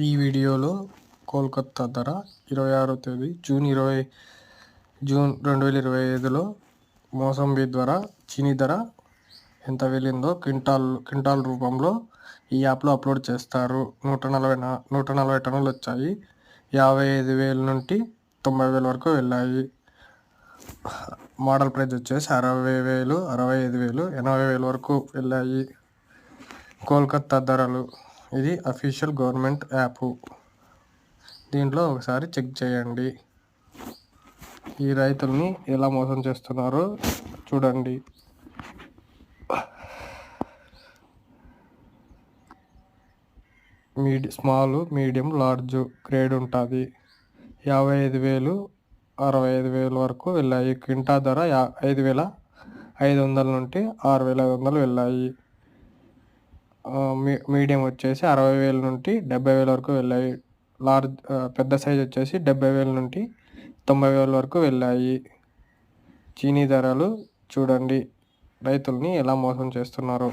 ఈ వీడియోలో కోల్కతా ధర 26వ తేదీ జూన్ 2025లో మోసంబీ ధర చీనీ ధర ఎంత వెళ్ళిందో క్వింటాల్ రూపంలో ఈ యాప్లో అప్లోడ్ చేస్తారు. 140 టన్నులు వచ్చాయి. 55,000 నుండి 90,000 వరకు వెళ్ళాయి. మోడల్ ప్రైస్ వచ్చేసి 60,000, 65,000, 80,000 వరకు వెళ్ళాయి. కోల్కతా ధరలు. ఇది అఫీషియల్ గవర్నమెంట్ యాప్. దీంట్లో ఒకసారి చెక్ చేయండి. ఈ రైతుల్ని ఎలా మోసం చేస్తున్నారో చూడండి. స్మాల్, మీడియం, లార్జ్ గ్రేడ్ ఉంటుంది. 55,000, 65,000 వరకు వెళ్ళాయి. క్వింటా ధర 5,500 నుండి 6,500 వెళ్ళాయి. మీడియం వచ్చేసి 60,000 నుండి 70,000 వరకు వెళ్ళాయి. పెద్ద సైజ్ వచ్చేసి 70,000 నుండి 90,000 వరకు వెళ్ళాయి. చీనీ ధరలు చూడండి రైతుల్ని ఎలా మోసం చేస్తున్నారో.